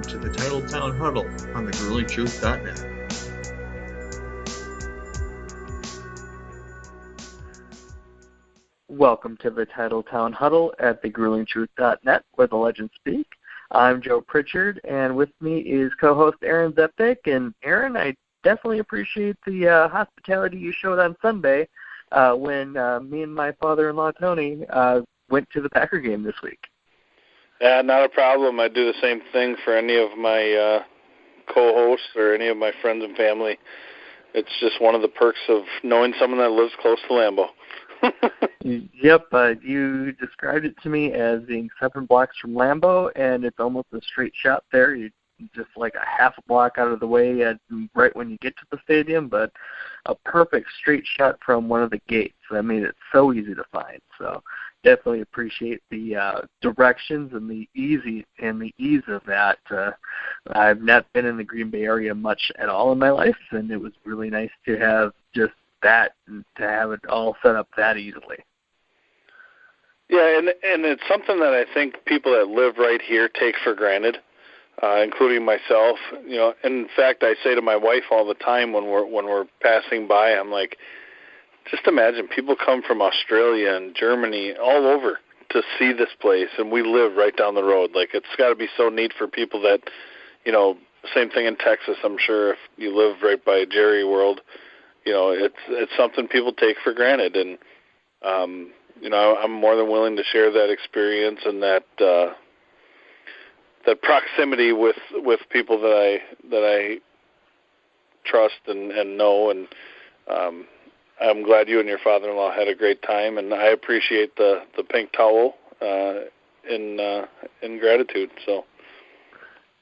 welcome to the Titletown Huddle on thegruelingtruth.net. Welcome to the Titletown Huddle at thegruelingtruth.net, where the legends speak. I'm Joe Pritchard, and with me is co-host Aaron Zepnick. And Aaron, I definitely appreciate the hospitality you showed on Sunday when me and my father-in-law Tony went to the Packer game this week. Yeah, not a problem. I do the same thing for any of my co-hosts or any of my friends and family. It's just one of the perks of knowing someone that lives close to Lambeau. Yep, you described it to me as being 7 blocks from Lambeau, and it's almost a straight shot there. You just like a half a block out of the way right when you get to the stadium, but a perfect straight shot from one of the gates. That made it so easy to find. So definitely appreciate the directions and the ease of that. I've not been in the Green Bay area much at all in my life, and it was really nice to have just that and to have it all set up that easily. Yeah, and it's something that I think people that live right here take for granted, including myself. You know, in fact, I say to my wife all the time when we're passing by, I'm like, just imagine people come from Australia and Germany, all over, to see this place, and we live right down the road. Like, it's got to be so neat for people that, you know, same thing in Texas, I'm sure, if you live right by Jerry World, you know, it's something people take for granted. And, you know, I'm more than willing to share that experience and that proximity with people that I trust and know. And I'm glad you and your father-in-law had a great time, and I appreciate the pink towel in gratitude. So.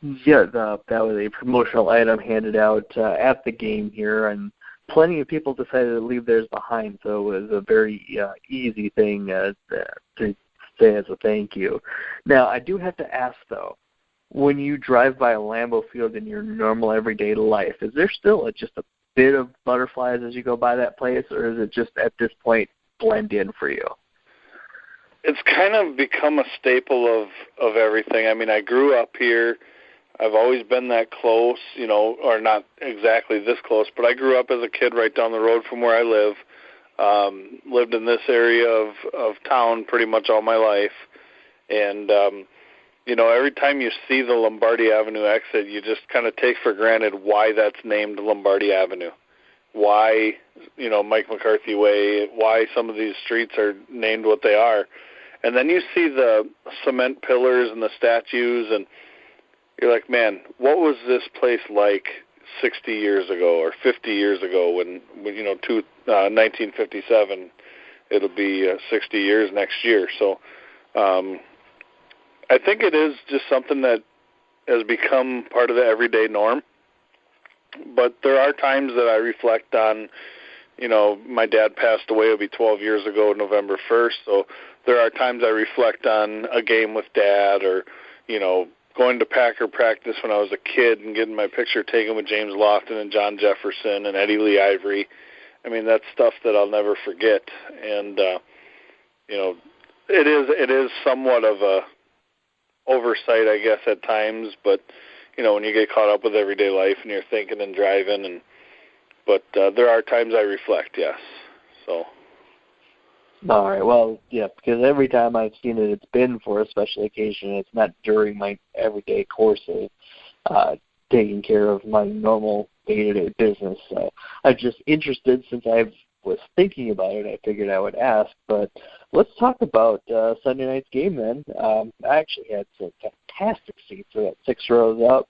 Yeah, that was a promotional item handed out at the game here, and plenty of people decided to leave theirs behind, so it was a very easy thing to say as a thank you. Now, I do have to ask, though, when you drive by a Lambeau Field in your normal everyday life, is there still just a bit of butterflies as you go by that place, or is it just at this point blend in for you? It's kind of become a staple of everything. I mean, I grew up here. I've always been that close, you know, or not exactly this close, but I grew up as a kid right down the road from where I live. Lived in this area of town pretty much all my life. And, you know, every time you see the Lombardi Avenue exit, you just kind of take for granted why that's named Lombardi Avenue, why, you know, Mike McCarthy Way, why some of these streets are named what they are. And then you see the cement pillars and the statues, and you're like, man, what was this place like 60 years ago or 50 years ago when you know, 1957, it'll be 60 years next year. So I think it is just something that has become part of the everyday norm. But there are times that I reflect on, you know, my dad passed away, it'll be 12 years ago, November 1st. So there are times I reflect on a game with Dad, or, you know, going to Packer practice when I was a kid and getting my picture taken with James Lofton and John Jefferson and Eddie Lee Ivory. I mean, that's stuff that I'll never forget. And, you know, it is somewhat of a oversight, I guess, at times. But, you know, when you get caught up with everyday life and you're thinking and driving, but there are times I reflect, yes. So. All right, well, yeah, because every time I've seen it, it's been for a special occasion. It's not during my everyday course of taking care of my normal day-to-day business. So I'm just interested, since I was thinking about it, I figured I would ask. But let's talk about Sunday night's game then. I actually had some fantastic seats. I got 6 rows up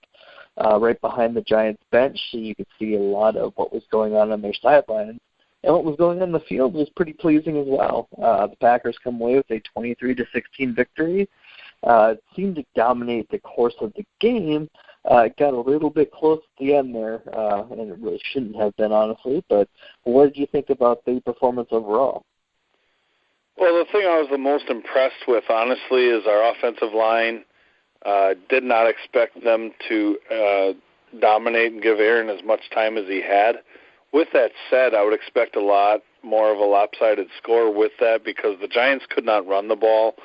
right behind the Giants bench, so you could see a lot of what was going on their sidelines. And what was going on in the field was pretty pleasing as well. The Packers come away with a 23-16 victory. It seemed to dominate the course of the game. It got a little bit close at the end there, and it really shouldn't have been, honestly. But what did you think about the performance overall? Well, the thing I was the most impressed with, honestly, is our offensive line. Did not expect them to dominate and give Aaron as much time as he had. With that said, I would expect a lot more of a lopsided score with that, because the Giants could not run the ball.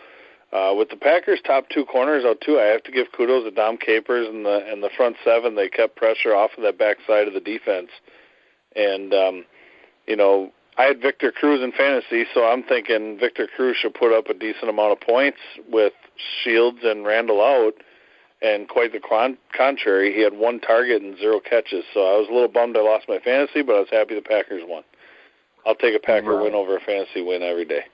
With the Packers' top two corners out too, I have to give kudos to Dom Capers and the front seven. They kept pressure off of that backside of the defense. And, I had Victor Cruz in fantasy, so I'm thinking Victor Cruz should put up a decent amount of points with Shields and Randall out. And quite the contrary, he had one target and 0 catches. So I was a little bummed I lost my fantasy, but I was happy the Packers won. I'll take a Packer win over a fantasy win every day.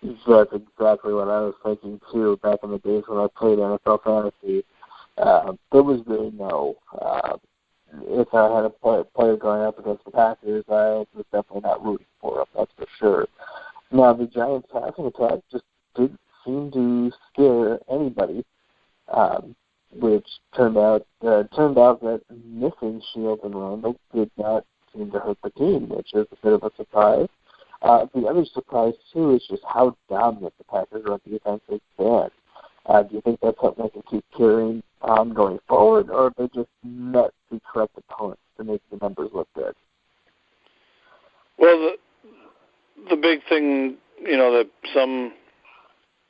That's exactly what I was thinking, too, back in the days when I played NFL fantasy. There was really no if I had a player going up against the Packers, I was definitely not rooting for him, that's for sure. Now, the Giants' passing attack just didn't seem to scare anybody, which turned out that missing Shields and Randall did not seem to hurt the team, which is a bit of a surprise. The other surprise, too, is just how dominant the Packers run defense has been. Do you think that's something they can keep carrying on going forward, or are they just met the correct opponents to make the numbers look good? Well, the big thing, that some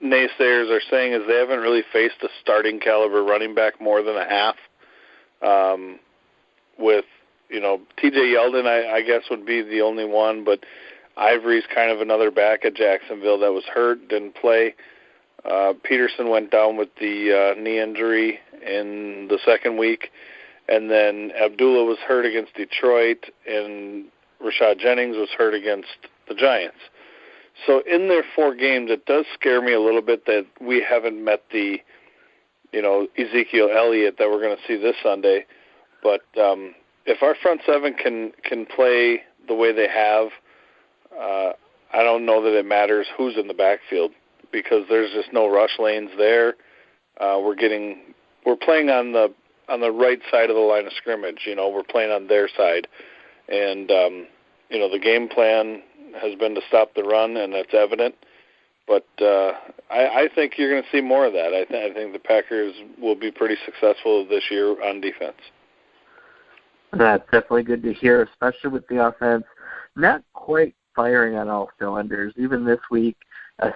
naysayers are saying is they haven't really faced a starting caliber running back more than a half. With, T.J. Yeldon, I guess, would be the only one, but Ivory's kind of another back at Jacksonville that was hurt, didn't play. Peterson went down with the knee injury in the second week, and then Abdullah was hurt against Detroit, and Rashad Jennings was hurt against the Giants. So in their 4 games, it does scare me a little bit that we haven't met the, Ezekiel Elliott that we're going to see this Sunday. But if our front seven can play the way they have, I don't know that it matters who's in the backfield, because there's just no rush lanes there. We're playing on the right side of the line of scrimmage. We're playing on their side, and the game plan has been to stop the run, and that's evident. But I think you're going to see more of that. I think the Packers will be pretty successful this year on defense. That's definitely good to hear, especially with the offense not quite firing on all cylinders. Even this week,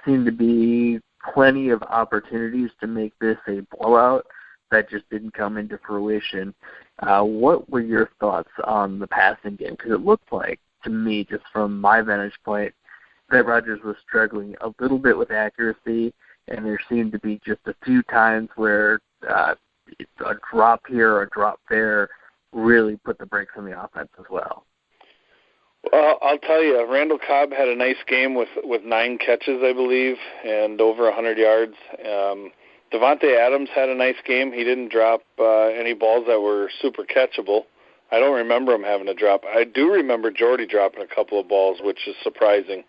seemed to be plenty of opportunities to make this a blowout that just didn't come into fruition. What were your thoughts on the passing game? Because it looked like, to me, just from my vantage point, that Rodgers was struggling a little bit with accuracy, and there seemed to be just a few times where a drop here or a drop there really put the brakes on the offense as well. Well, I'll tell you, Randall Cobb had a nice game with 9 catches, I believe, and over 100 yards. Devontae Adams had a nice game. He didn't drop any balls that were super catchable. I don't remember him having a drop. I do remember Jordy dropping a couple of balls, which is surprising.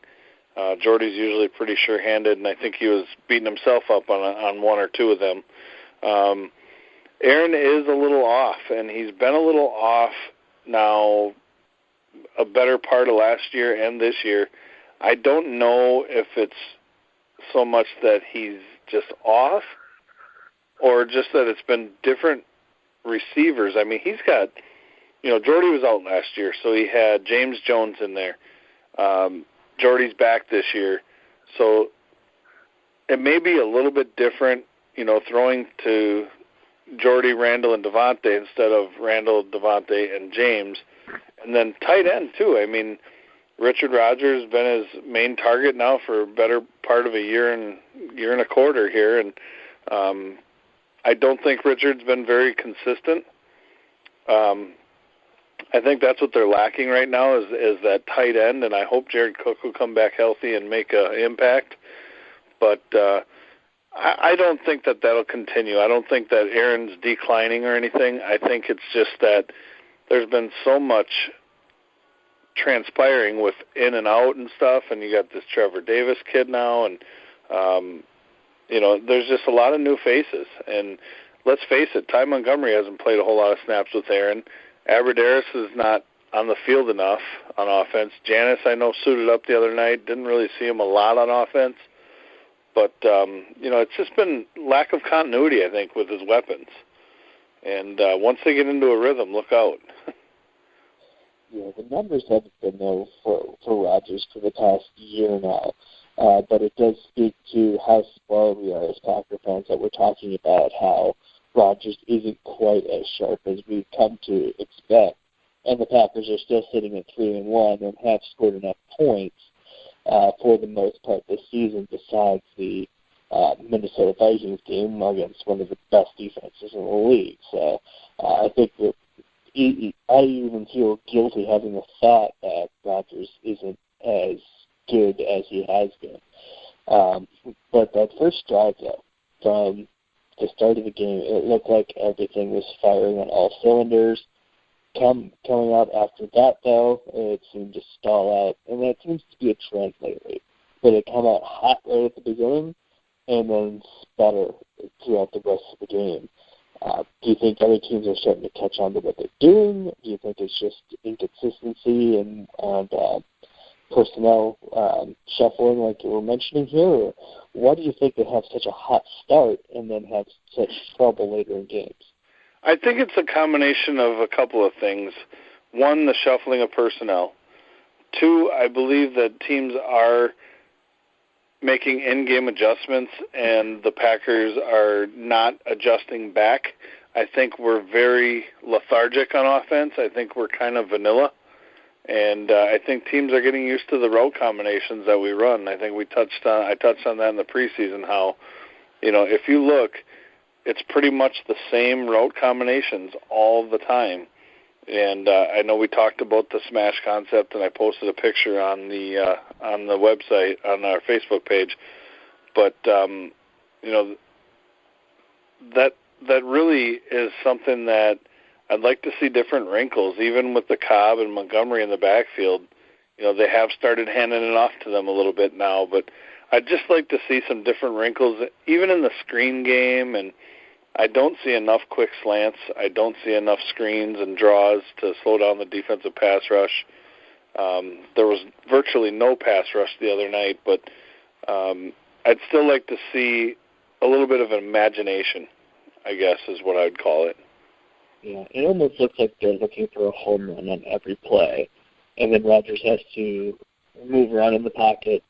Jordy's usually pretty sure-handed, and I think he was beating himself up on 1 or 2 of them. Aaron is a little off, and he's been a little off now a better part of last year and this year. I don't know if it's so much that he's just off or just that it's been different receivers. I mean, he's got, Jordy was out last year, so he had James Jones in there. Jordy's back this year. So it may be a little bit different, throwing to Jordy, Randall, and Devontae instead of Randall, Devontae, and James. And then tight end, too. I mean, Richard Rodgers has been his main target now for a better part of a year and a quarter here. And I don't think Richard's been very consistent. I think that's what they're lacking right now is that tight end, and I hope Jared Cook will come back healthy and make an impact. But I don't think that that'll continue. I don't think that Aaron's declining or anything. I think it's just that there's been so much transpiring with in and out and stuff, and you got this Trevor Davis kid now, and there's just a lot of new faces. And let's face it, Ty Montgomery hasn't played a whole lot of snaps with Aaron. Aberderis is not on the field enough on offense. Janis, I know, suited up the other night. Didn't really see him a lot on offense. But, it's just been lack of continuity, I think, with his weapons. And once they get into a rhythm, look out. Yeah, the numbers haven't been there for Rodgers for the past year now, but it does speak to how spoiled we are as Packer fans that we're talking about how Rodgers isn't quite as sharp as we've come to expect, and the Packers are still sitting at 3-1 and have scored enough points for the most part this season, besides the Minnesota Vikings game against one of the best defenses in the league. So I think that I even feel guilty having the thought that Rodgers isn't as good as he has been. But that first drive, though, from the start of the game, it looked like everything was firing on all cylinders. Coming out after that, though, it seemed to stall out, and that seems to be a trend lately, where they come out hot right at the beginning and then sputter throughout the rest of the game. Do you think other teams are starting to catch on to what they're doing? Do you think it's just inconsistency and personnel shuffling like you were mentioning here? Or why do you think they have such a hot start and then have such trouble later in games? I think it's a combination of a couple of things. One, the shuffling of personnel. Two, I believe that teams are making in-game adjustments and the Packers are not adjusting back. I think we're very lethargic on offense. I think we're kind of vanilla. And I think teams are getting used to the route combinations that we run. I think I touched on that in the preseason, how, if you look, it's pretty much the same route combinations all the time. And I know we talked about the smash concept, and I posted a picture on the website, on our Facebook page. But that really is something that I'd like to see different wrinkles, even with the Cobb and Montgomery in the backfield. They have started handing it off to them a little bit now, but I'd just like to see some different wrinkles, even in the screen game. And I don't see enough quick slants. I don't see enough screens and draws to slow down the defensive pass rush. There was virtually no pass rush the other night, but I'd still like to see a little bit of an imagination, I guess is what I would call it. Yeah, it almost looks like they're looking for a home run on every play, and then Rodgers has to move around in the pocket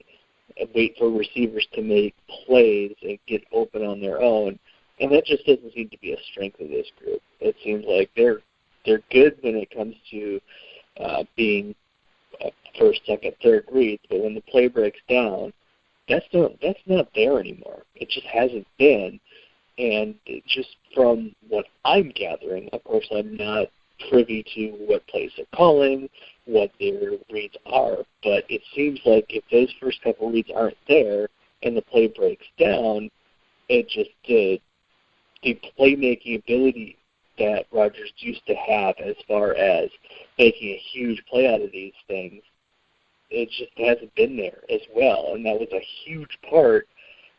and wait for receivers to make plays and get open on their own. And that just doesn't seem to be a strength of this group. It seems like they're good when it comes to being first, second, third reads, but when the play breaks down, that's not there anymore. It just hasn't been. And just from what I'm gathering, of course, I'm not privy to what plays they're calling, what their reads are, but it seems like if those first couple reads aren't there and the play breaks down, it just the playmaking ability that Rodgers used to have as far as making a huge play out of these things, it just hasn't been there as well. And that was a huge part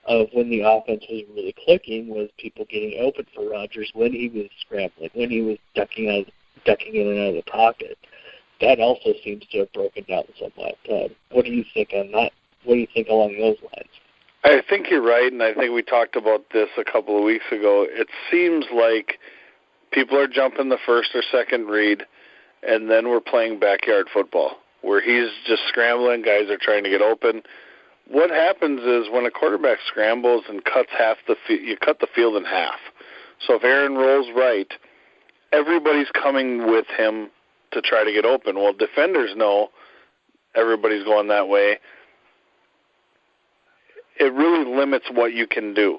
of when the offense was really clicking, was people getting open for Rodgers when he was scrambling, when he was ducking in and out of the pocket. That also seems to have broken down somewhat. What do you think on that? What do you think along those lines? I think you're right, and I think we talked about this a couple of weeks ago. It seems like people are jumping the first or second read, and then we're playing backyard football, where he's just scrambling, guys are trying to get open. What happens is when a quarterback scrambles and cuts you cut the field in half. So if Aaron rolls right, everybody's coming with him to try to get open. Well, defenders know everybody's going that way. It really limits what you can do.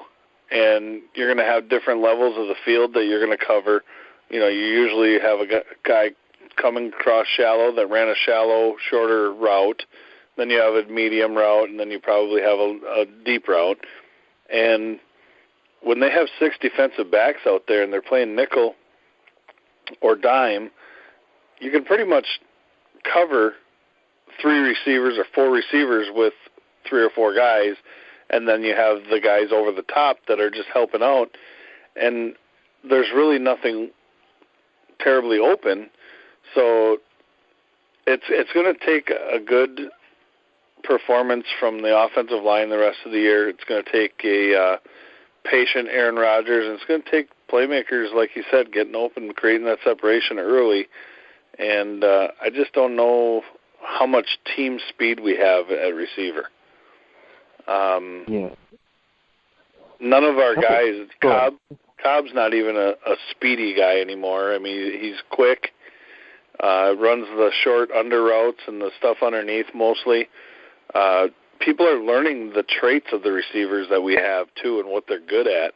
And you're going to have different levels of the field that you're going to cover. You usually have a guy coming across shallow that ran a shallow, shorter route. Then you have a medium route, and then you probably have a deep route. And when they have 6 defensive backs out there and they're playing nickel or dime, you can pretty much cover 3 receivers or 4 receivers with 3 or 4 guys, and then you have the guys over the top that are just helping out. And there's really nothing terribly open. So it's going to take a good performance from the offensive line the rest of the year. It's going to take a patient Aaron Rodgers, and it's going to take playmakers, like you said, getting open, creating that separation early. And I just don't know how much team speed we have at receiver. None of our guys, Cobb's not even a speedy guy anymore. I mean, he's quick, runs the short under routes and the stuff underneath mostly. People are learning the traits of the receivers that we have, too, and what they're good at.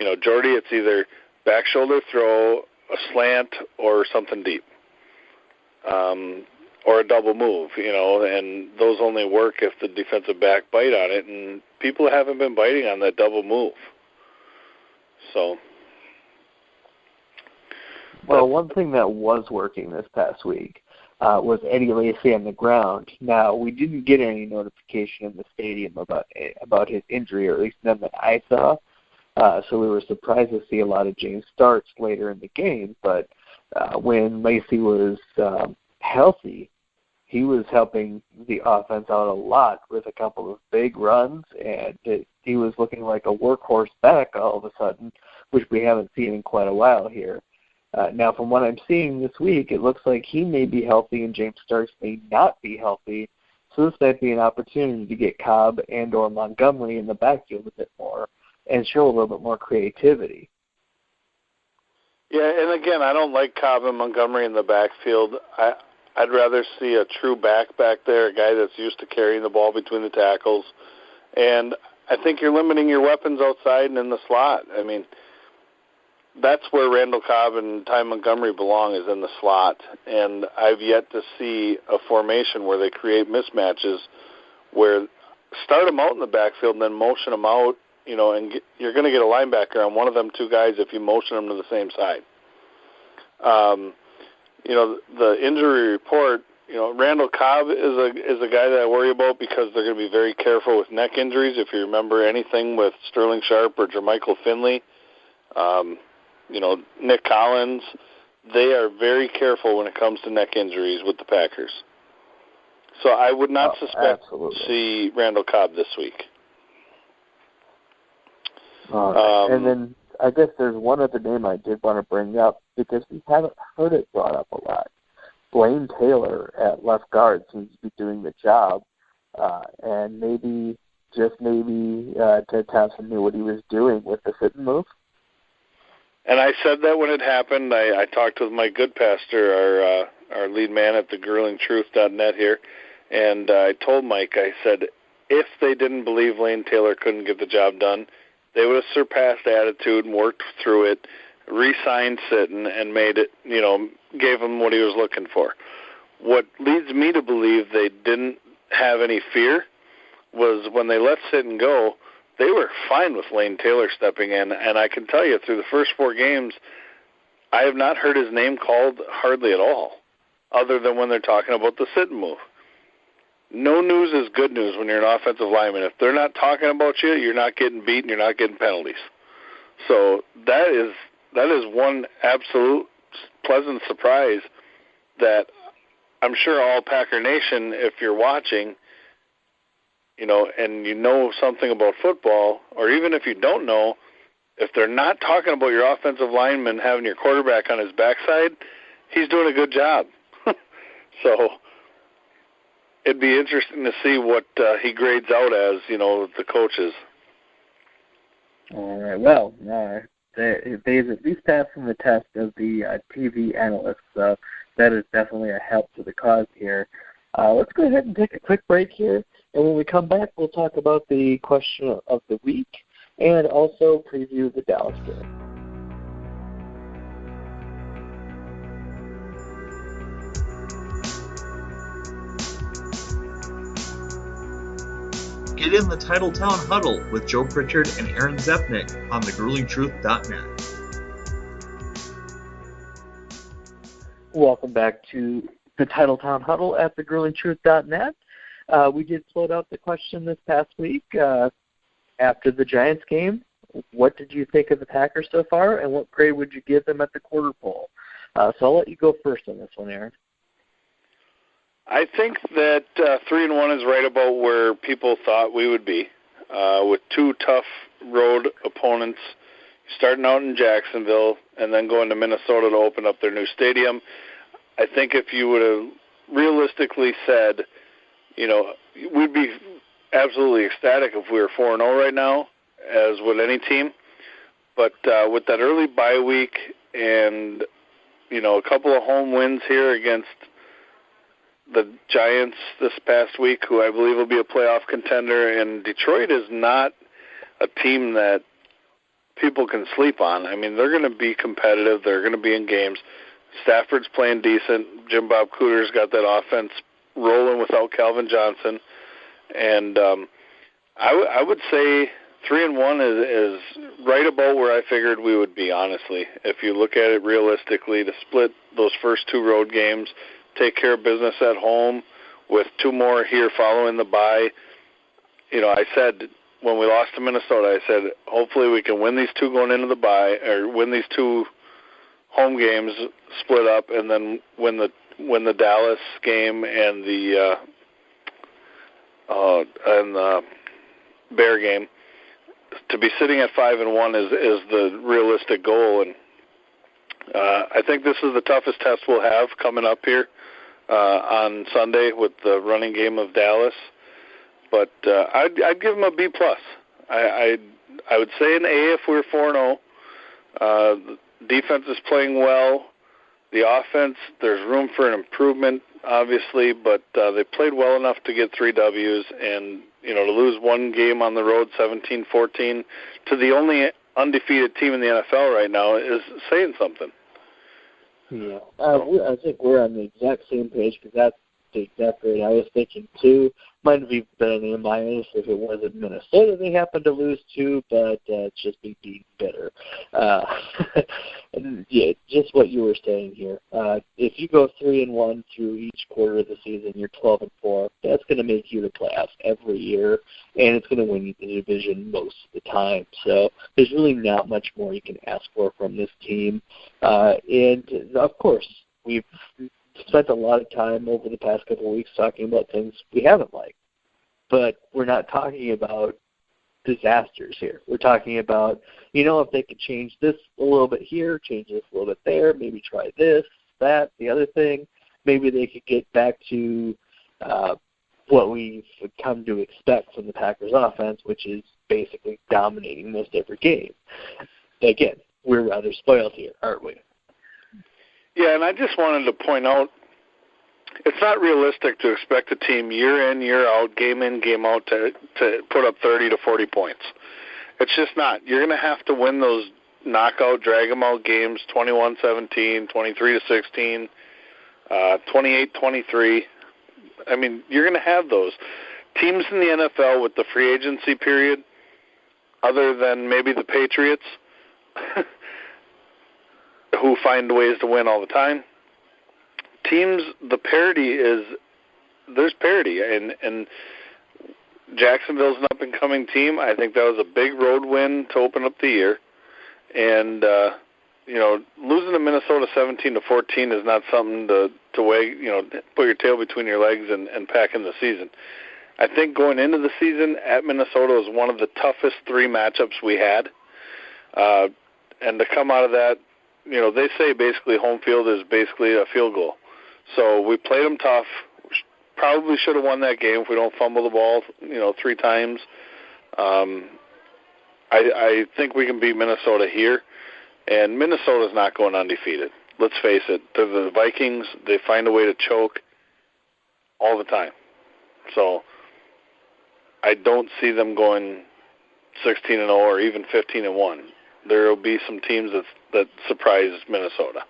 You know, Jordy, it's either back shoulder throw, a slant, or something deep. Or a double move, you know, and those only work if the defensive back bite on it, and people haven't been biting on that double move. So. Well, one thing that was working this past week was Eddie Lacy on the ground. Now, we didn't get any notification in the stadium about his injury, or at least none that I saw, so we were surprised to see a lot of James Starks later in the game, but when Lacy was healthy, he was helping the offense out a lot with a couple of big runs, and he was looking like a workhorse back all of a sudden, which we haven't seen in quite a while here. Now, from what I'm seeing this week, it looks like he may be healthy and James Starks may not be healthy, so this might be an opportunity to get Cobb and or Montgomery in the backfield a bit more and show a little bit more creativity. Yeah, and again, I don't like Cobb and Montgomery in the backfield. I'd rather see a true back there, a guy that's used to carrying the ball between the tackles. And I think you're limiting your weapons outside and in the slot. I mean, that's where Randall Cobb and Ty Montgomery belong, is in the slot. And I've yet to see a formation where they create mismatches where start them out in the backfield and then motion them out, you know, and you're going to get a linebacker on one of them two guys if you motion them to the same side. You know, the injury report, you know, Randall Cobb is a guy that I worry about because they're going to be very careful with neck injuries. If you remember anything with Sterling Sharp or Jermichael Finley, you know, Nick Collins, they are very careful when it comes to neck injuries with the Packers. So I would not suspect to see Randall Cobb this week. And then I guess there's one other name I did want to bring up because we haven't heard it brought up a lot. Blaine Taylor at left guard seems to be doing the job, and maybe Ted Thompson knew what he was doing with the sit and move. And I said that when it happened. I talked with Mike Goodpaster, our lead man at the GrillingTruth.net here, and I told Mike, I said, if they didn't believe Lane Taylor couldn't get the job done, they would have surpassed attitude and worked through it, re-signed Sitton, and made it, you know, gave him what he was looking for. What leads me to believe they didn't have any fear was when they let Sitton go, they were fine with Lane Taylor stepping in. And I can tell you, through the first 4 games, I have not heard his name called hardly at all, other than when they're talking about the Sitton move. No news is good news when you're an offensive lineman. If they're not talking about you, you're not getting beat and you're not getting penalties. So that is one absolute pleasant surprise that I'm sure all Packer Nation, if you're watching, you know, and you know something about football, or even if you don't know, if they're not talking about your offensive lineman having your quarterback on his backside, he's doing a good job. So it'd be interesting to see what he grades out as, you know, the coaches. All right. Well, they've at least passed the test of the TV analysts, so that is definitely a help to the cause here. Let's go ahead and take a quick break here, and when we come back, we'll talk about the question of the week and also preview the Dallas game. Get in the Titletown Huddle with Joe Pritchard and Aaron Zepnick on thegruelingtruth.net. Welcome back to the Titletown Huddle at thegruelingtruth.net. We did float out the question this past week after the Giants game. What did you think of the Packers so far, and what grade would you give them at the quarter poll? So I'll let you go first on this one, Aaron. I think that 3-1 is right about where people thought we would be, with 2 tough road opponents, starting out in Jacksonville and then going to Minnesota to open up their new stadium. I think if you would have realistically said, we'd be absolutely ecstatic if we were 4-0 right now, as would any team. But with that early bye week and, a couple of home wins here against the Giants this past week, who I believe will be a playoff contender, and Detroit is not a team that people can sleep on. I mean, they're going to be competitive. They're going to be in games. Stafford's playing decent. Jim Bob Cooter's got that offense rolling without Calvin Johnson. And I would say 3-1 is right about where I figured we would be, honestly. If you look at it realistically, to split those first 2 road games, take care of business at home with 2 more here following the bye. I said when we lost to Minnesota, I said hopefully we can win these 2 going into the bye, or win these 2 home games, split up, and then win the Dallas game and the Bear game. To be sitting at 5-1 is the realistic goal, and I think this is the toughest test we'll have coming up here on Sunday with the running game of Dallas. But I'd give them a B+. I would say an A if we were 4-0. The defense is playing well. The offense, there's room for an improvement, obviously, but they played well enough to get 3 W's, and to lose 1 game on the road, 17-14, to the only undefeated team in the NFL right now is saying something. Yeah, I think we're on the exact same page, because that's the exact rate I was thinking too. Might have even been an A- if it wasn't Minnesota they happened to lose to, but it's just me being bitter. Yeah, just what you were saying here. If you go 3-1 through each quarter of the season, you're 12-4. That's going to make you the playoffs every year, and it's going to win you the division most of the time. So there's really not much more you can ask for from this team. And of course, we've spent a lot of time over the past couple of weeks talking about things we haven't liked. But we're not talking about disasters here. We're talking about, if they could change this a little bit here, change this a little bit there, maybe try this, that, the other thing, maybe they could get back to what we've come to expect from the Packers offense, which is basically dominating most every game. Again, we're rather spoiled here, aren't we? Yeah, and I just wanted to point out, it's not realistic to expect a team year in, year out, game in, game out to put up 30 to 40 points. It's just not. You're going to have to win those knockout, drag-them-out games, 21-17, 23-16, 28-23. I mean, you're going to have those. Teams in the NFL with the free agency period, other than maybe the Patriots, who find ways to win all the time. Teams, the parity there's parity, and Jacksonville's an up-and-coming team. I think that was a big road win to open up the year, and losing to Minnesota 17-14 is not something to put your tail between your legs and pack in the season. I think going into the season at Minnesota was one of the toughest 3 matchups we had, and to come out of that, they say basically home field is basically a field goal. So we played them tough. Probably should have won that game if we don't fumble the ball, 3 times. I think we can beat Minnesota here, and Minnesota's not going undefeated. Let's face it. They're the Vikings. They find a way to choke all the time. So I don't see them going 16-0 or even 15-1. There will be some teams that surprise Minnesota.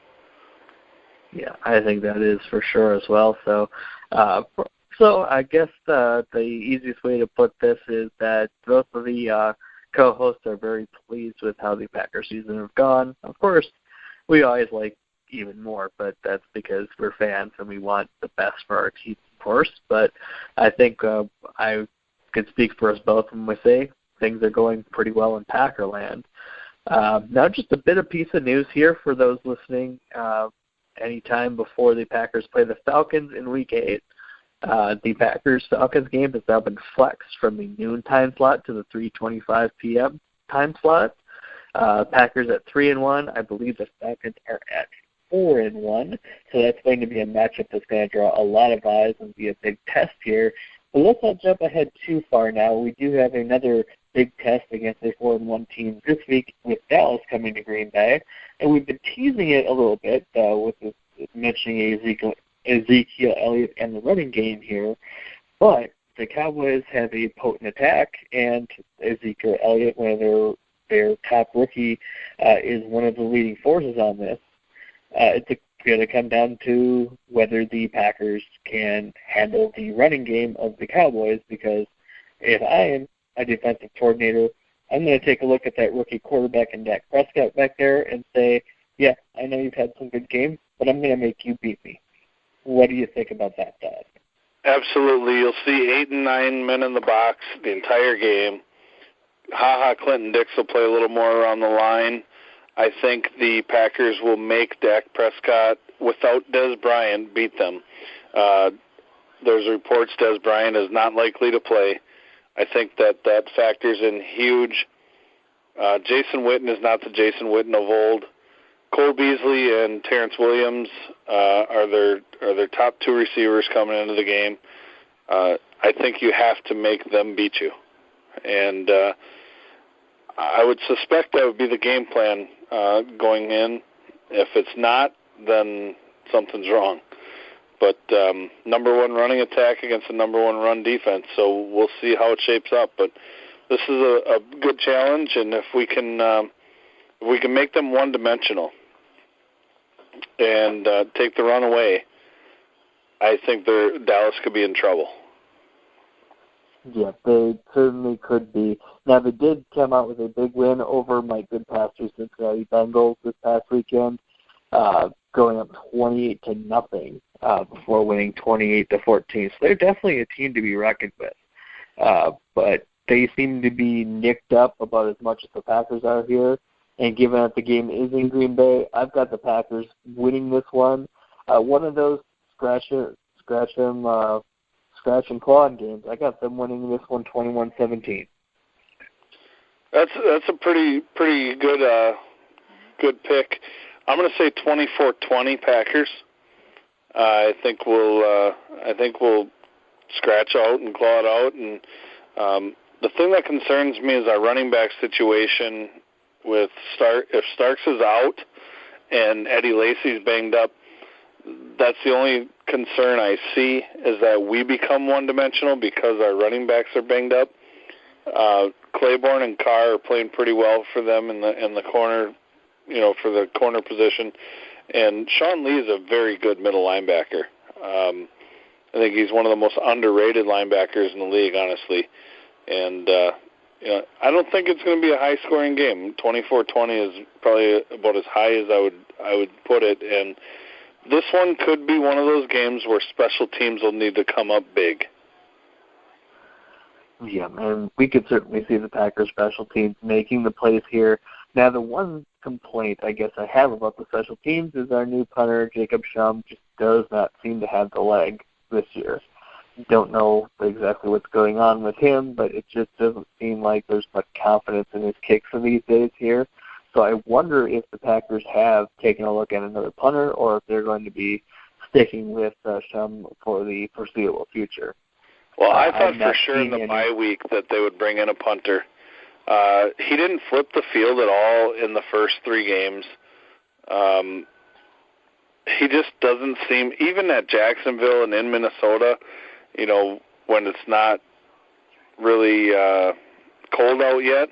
Yeah, I think that is for sure as well. So I guess the easiest way to put this is that both of the co-hosts are very pleased with how the Packers season have gone. Of course, we always like even more, but that's because we're fans and we want the best for our team, of course. But I think I could speak for us both when we say things are going pretty well in Packerland. Now just a bit of piece of news here for those listening. Anytime before the Packers play the Falcons in Week 8, the Packers-Falcons game has now been flexed from the noon time slot to the 3:25 p.m. time slot. Packers at 3-1. I believe the Falcons are at 4-1, so that's going to be a matchup that's going to draw a lot of eyes and be a big test here. But let's not jump ahead too far now. We do have another big test against a 4-1 team this week with Dallas coming to Green Bay, and we've been teasing it a little bit with mentioning Ezekiel Elliott and the running game here, but the Cowboys have a potent attack, and Ezekiel Elliott, one of their top rookie, is one of the leading forces on this. It's going to come down to whether the Packers can handle the running game of the Cowboys, because if I am a defensive coordinator, I'm going to take a look at that rookie quarterback and Dak Prescott back there and say, yeah, I know you've had some good games, but I'm going to make you beat me. What do you think about that, Todd? Absolutely. You'll see 8 and 9 men in the box the entire game. Clinton Dix will play a little more around the line. I think the Packers will make Dak Prescott, without Dez Bryant, beat them. There's reports Dez Bryant is not likely to play. I think that factors in huge. Jason Witten is not the Jason Witten of old. Cole Beasley and Terrence Williams are their top two receivers coming into the game. I think you have to make them beat you. And I would suspect that would be the game plan going in. If it's not, then something's wrong. But number one running attack against the number one run defense, so we'll see how it shapes up. But this is a good challenge, and if we can make them one-dimensional and take the run away, I think Dallas could be in trouble. Yeah, they certainly could be. Now, they did come out with a big win over my good pastors Cincinnati Bengals this past weekend, going up 28-0 before winning 28-14. So they're definitely a team to be reckoned with. But they seem to be nicked up about as much as the Packers are here. And given that the game is in Green Bay, I've got the Packers winning this one. One of those scratch and claw games. I got them winning this one 21-17. That's a pretty good pick. I'm going to say 24-20 Packers. I think we'll scratch out and claw it out. And the thing that concerns me is our running back situation with if Starks is out and Eddie Lacy's banged up. That's the only concern I see, is that we become one-dimensional because our running backs are banged up. Claiborne and Carr are playing pretty well for them in the corner, for the corner position. And Sean Lee is a very good middle linebacker. I think he's one of the most underrated linebackers in the league, honestly. And I don't think it's going to be a high-scoring game. 24-20 is probably about as high as I would put it. And this one could be one of those games where special teams will need to come up big. Yeah, and we could certainly see the Packers special teams making the plays here. Now, the one complaint I guess I have about the special teams is our new punter, Jacob Schum, just does not seem to have the leg this year. Don't know exactly what's going on with him, but it just doesn't seem like there's much confidence in his kicks in these days here. So I wonder if the Packers have taken a look at another punter, or if they're going to be sticking with Schum for the foreseeable future. Well, I thought for sure in the bye week that they would bring in a punter. He didn't flip the field at all in the first 3 games. He just doesn't seem, even at Jacksonville and in Minnesota, when it's not really cold out yet,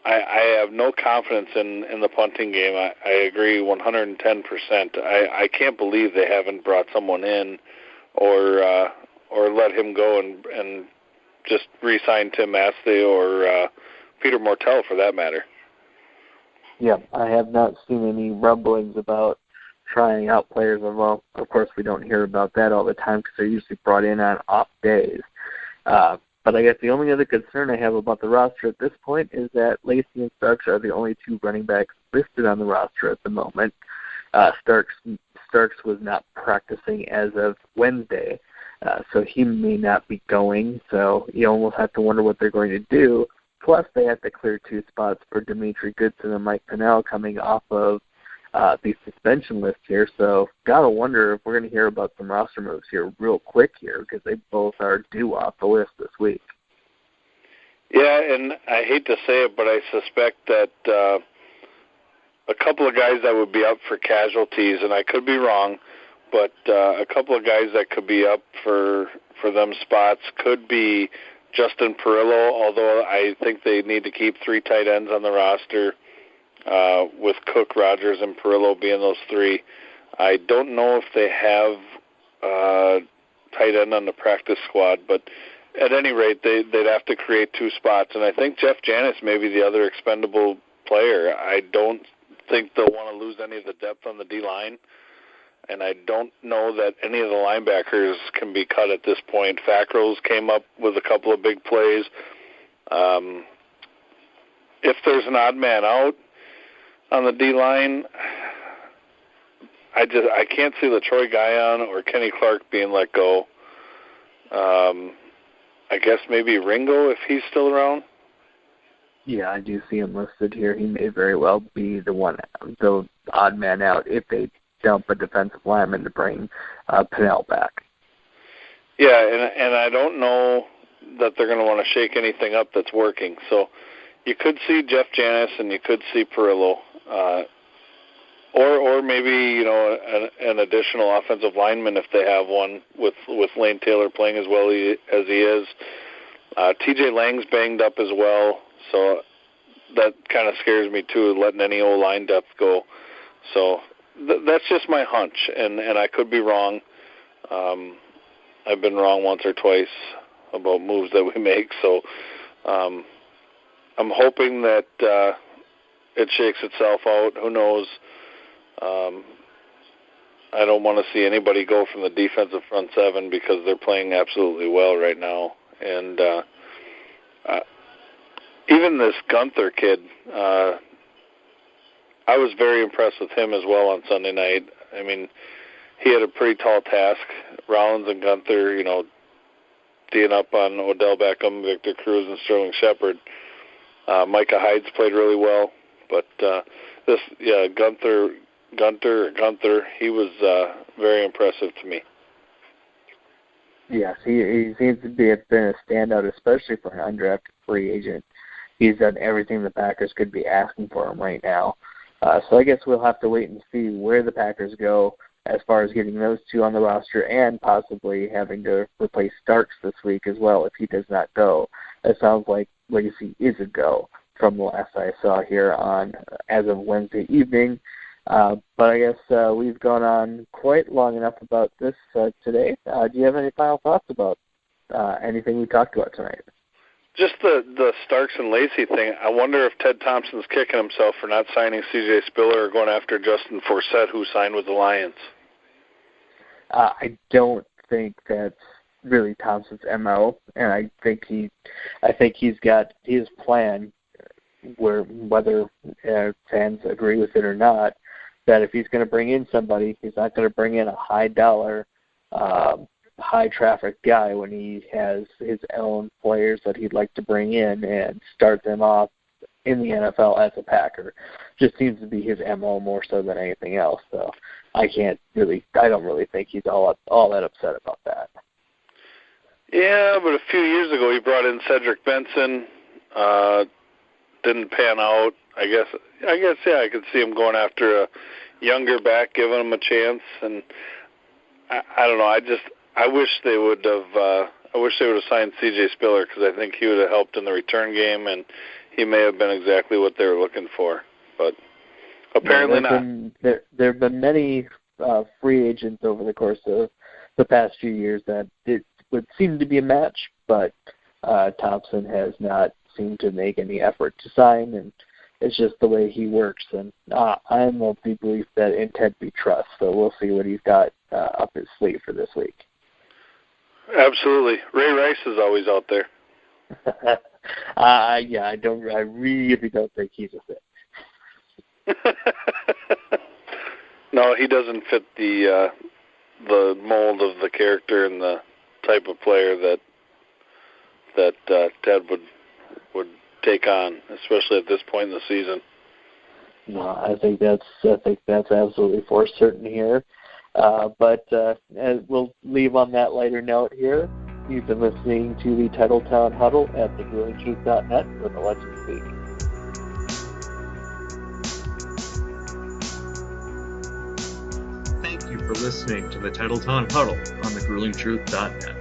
I have no confidence in the punting game. I agree 110%. I can't believe they haven't brought someone in or let him go and just re-sign Tim Mastley or Peter Mortel for that matter. Yeah, I have not seen any rumblings about trying out players. Well, of course, we don't hear about that all the time because they're usually brought in on off days. But I guess the only other concern I have about the roster at this point is that Lacy and Starks are the only 2 running backs listed on the roster at the moment. Starks was not practicing as of Wednesday, so he may not be going. So you almost have to wonder what they're going to do. Plus, they have to clear 2 spots for Dimitri Goodson and Mike Pennell coming off of the suspension list here. So gotta wonder if we're going to hear about some roster moves here real quick here, because they both are due off the list this week. Yeah, and I hate to say it, but I suspect that a couple of guys that would be up for casualties, and I could be wrong, but a couple of guys that could be up for them spots could be Justin Perillo, although I think they need to keep 3 tight ends on the roster, with Cook, Rogers, and Perillo being those 3. I don't know if they have tight end on the practice squad, but at any rate, they'd have to create 2 spots, and I think Jeff Janis may be the other expendable player. I don't think they'll want to lose any of the depth on the D-line, and I don't know that any of the linebackers can be cut at this point. Fackrose came up with a couple of big plays. If there's an odd man out on the D-line, I can't see LaTroy Guion or Kenny Clark being let go. I guess maybe Ringo if he's still around. Yeah, I do see him listed here. He may very well be the odd man out if they dump a defensive lineman to bring Pennell back. Yeah, and I don't know that they're going to want to shake anything up that's working. So you could see Jeff Janis and you could see Perillo, or maybe an additional offensive lineman if they have one with Lane Taylor playing as well as he is. T.J. Lang's banged up as well, so that kind of scares me too, letting any old line depth go. So that's just my hunch, and I could be wrong. I've been wrong once or twice about moves that we make, so I'm hoping that it shakes itself out. Who knows? I don't want to see anybody go from the defensive front 7 because they're playing absolutely well right now. And even this Gunther kid, I was very impressed with him as well on Sunday night. I mean, he had a pretty tall task. Rollins and Gunther, teeing up on Odell Beckham, Victor Cruz, and Sterling Shepard. Micah Hyde's played really well, but Gunther, he was very impressive to me. Yes, he seems to have been a standout, especially for an undrafted free agent. He's done everything the Packers could be asking for him right now. So I guess we'll have to wait and see where the Packers go as far as getting those 2 on the roster and possibly having to replace Starks this week as well if he does not go. It sounds like Legacy is a go from the last I saw here as of Wednesday evening. But I guess we've gone on quite long enough about this today. Do you have any final thoughts about anything we talked about tonight? Just the Starks and Lacey thing. I wonder if Ted Thompson's kicking himself for not signing C.J. Spiller or going after Justin Forsett, who signed with the Lions. I don't think that's really Thompson's MO, and I think he's got his plan, whether fans agree with it or not, that if he's going to bring in somebody, he's not going to bring in a high-dollar, high-traffic guy when he has his own players that he'd like to bring in and start them off in the NFL as a Packer. Just seems to be his MO more so than anything else. So I don't really think he's all that upset about that. Yeah, but a few years ago he brought in Cedric Benson. Didn't pan out. I guess, I could see him going after a younger back, giving him a chance. And I don't know. I wish they would have. I wish they would have signed C.J. Spiller because I think he would have helped in the return game, and he may have been exactly what they were looking for. But apparently not. There have been many free agents over the course of the past few years that it would seem to be a match, but Thompson has not seemed to make any effort to sign, and it's just the way he works. And I'm of the belief that in Ted we trust, so we'll see what he's got up his sleeve for this week. Absolutely. Ray Rice is always out there. I really don't think he's a fit. No, he doesn't fit the mold of the character and the type of player that Ted would take on, especially at this point in the season. No, I think that's absolutely for certain here. But we'll leave on that lighter note here. You've been listening to the Titletown Huddle at theduelingtruth.net with the Legends Speak. Thank you for listening to the Titletown Huddle on thegruelingtruth.net.